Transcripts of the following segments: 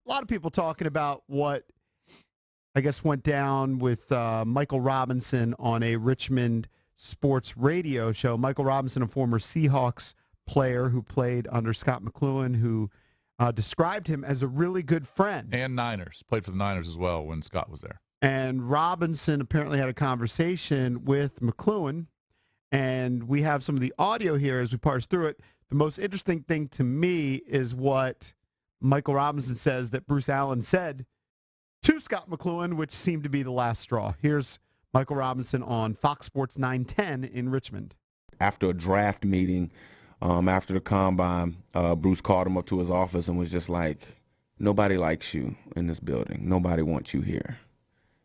lot of people talking about what I guess went down with Michael Robinson on a Richmond sports radio show. Michael Robinson, a former Seahawks player who played under Scot McCloughan, who described him as a really good friend. And Niners. Played for the Niners as well when Scott was there. And Robinson apparently had a conversation with McCloughan, and we have some of the audio here as we parse through it. The most interesting thing to me is what Michael Robinson says that Bruce Allen said to Scot McCloughan, which seemed to be the last straw. Here's Michael Robinson on Fox Sports 910 in Richmond. After a draft meeting, after the combine, Bruce called him up to his office and was just like, nobody likes you in this building. Nobody wants you here.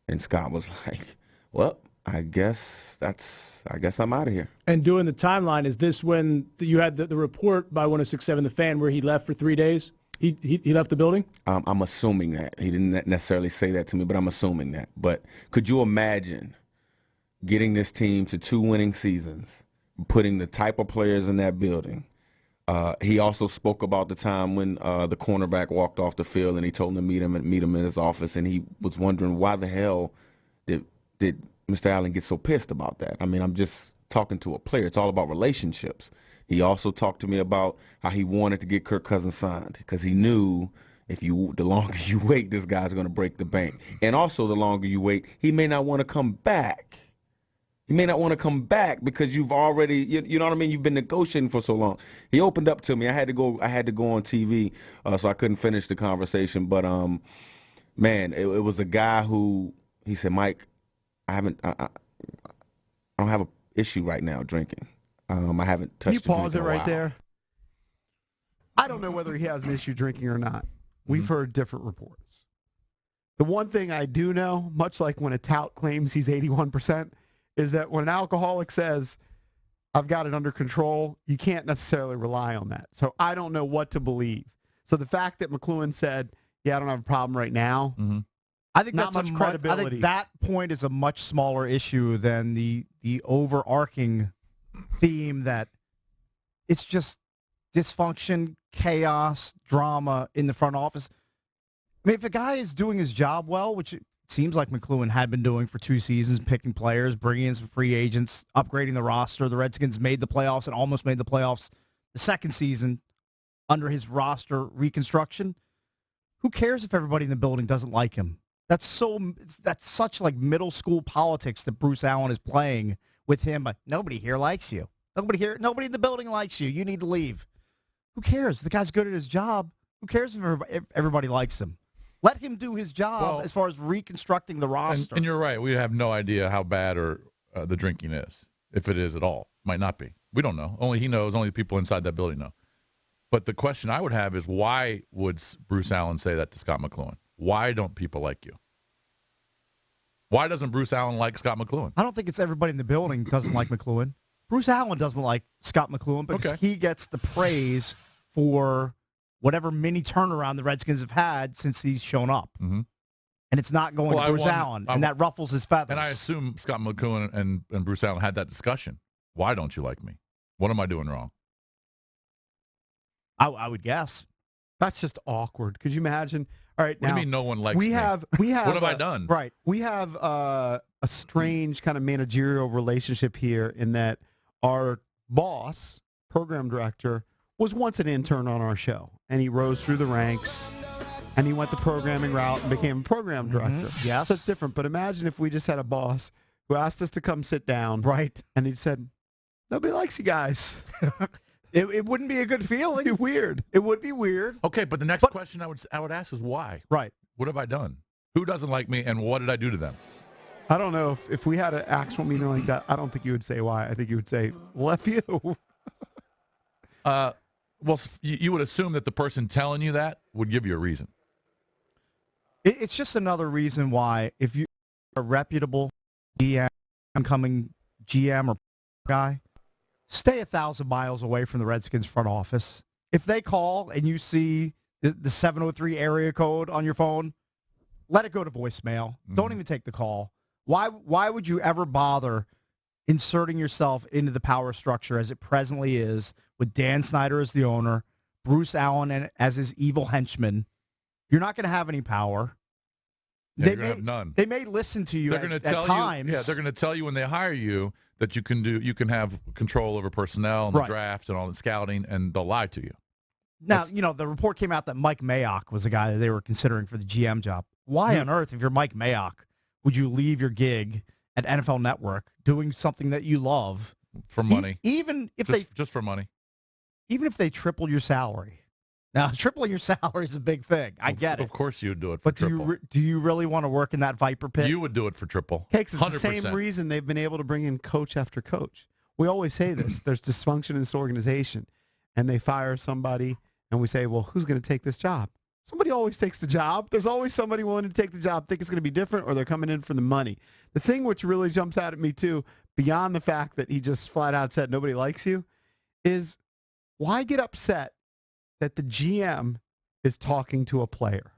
And Scott was like, well, I guess I'm out of here. And doing the timeline, is this when you had the report by 106.7 The Fan where he left for 3 days? He left the building? I'm assuming that. He didn't necessarily say that to me, but I'm assuming that. But could you imagine getting this team to 2 winning seasons, putting the type of players in that building? He also spoke about the time when the cornerback walked off the field and he told him to meet him in his office, and he was wondering why the hell did Mr. Allen get so pissed about that. I mean, I'm just talking to a player. It's all about relationships. He also talked to me about how he wanted to get Kirk Cousins signed because he knew the longer you wait, this guy's going to break the bank. And also the longer you wait, he may not want to come back. He may not want to come back because you've already, you know what I mean? You've been negotiating for so long. He opened up to me. I had to go on TV, so I couldn't finish the conversation. But, man, it was a guy who, he said, Mike, I don't have an issue right now drinking. I haven't touched. Can you pause it right there? I don't know whether he has an issue drinking or not. We've heard different reports. The one thing I do know, much like when a tout claims he's 81%, is that when an alcoholic says, I've got it under control, you can't necessarily rely on that. So I don't know what to believe. So the fact that McCloughan said, yeah, I don't have a problem right now, I think not that's much credibility. I think that point is a much smaller issue than the overarching theme that it's just dysfunction, chaos, drama in the front office. I mean, if a guy is doing his job well, which it seems like McCloughan had been doing for 2 seasons, picking players, bringing in some free agents, upgrading the roster. The Redskins made the playoffs and almost made the playoffs the second season under his roster reconstruction. Who cares if everybody in the building doesn't like him? That's such like middle school politics that Bruce Allen is playing with him. But nobody here likes you. Nobody in the building likes you. You need to leave. Who cares? If the guy's good at his job, who cares if everybody likes him? Let him do his job as far as reconstructing the roster. And you're right. We have no idea how bad the drinking is, if it is at all. Might not be. We don't know. Only he knows. Only the people inside that building know. But the question I would have is, why would Bruce Allen say that to Scot McCloughan? Why don't people like you? Why doesn't Bruce Allen like Scot McCloughan? I don't think it's everybody in the building doesn't like McCloughan. Bruce Allen doesn't like Scot McCloughan because he gets the praise for whatever mini turnaround the Redskins have had since he's shown up. Mm-hmm. And it's not going to Bruce Allen, and that ruffles his feathers. And I assume Scot McCloughan and Bruce Allen had that discussion. Why don't you like me? What am I doing wrong? I would guess. That's just awkward. Could you imagine? All right, what do you mean no one likes me? We have. What have I done? Right. We have a strange kind of managerial relationship here in that our boss, program director, was once an intern on our show, and he rose through the ranks, and he went the programming route and became a program director. Yes. So it's different. But imagine if we just had a boss who asked us to come sit down. Right. And he said, nobody likes you guys. It wouldn't be a good feeling. It'd be weird. It would be weird. Okay, but the next question I would ask is why? Right. What have I done? Who doesn't like me, and what did I do to them? I don't know. If we had an actual meeting like that, I don't think you would say why. I think you would say, well, F you. Well, you would assume that the person telling you that would give you a reason. It's just another reason why, if you're a reputable GM, incoming GM or guy, stay 1,000 miles away from the Redskins front office. If they call and you see the 703 area code on your phone, let it go to voicemail. Don't even take the call. Why would you ever bother inserting yourself into the power structure as it presently is with Dan Snyder as the owner, Bruce Allen as his evil henchman, You're not going to have any power. Yeah, you're gonna have none. They may listen to you They're going to tell times. you. Yeah, they're going to tell you when they hire you that you can have control over personnel and the draft and all the scouting, and they'll lie to you. Now, the report came out that Mike Mayock was the guy that they were considering for the GM job. Why on earth, if you're Mike Mayock, would you leave your gig at NFL Network doing something that you love for money? Even if just for money. Even if they triple your salary. Now, tripling your salary is a big thing. I get it. Of course you would do it for triple. But do you really want to work in that Viper pit? You would do it for triple. Cakes, it's the same reason they've been able to bring in coach after coach. We always say this. There's dysfunction in this organization. And they fire somebody, and we say, well, who's going to take this job? Somebody always takes the job. There's always somebody willing to take the job, think it's going to be different, or they're coming in for the money. The thing which really jumps out at me, too, beyond the fact that he just flat out said nobody likes you, is why get upset that the GM is talking to a player?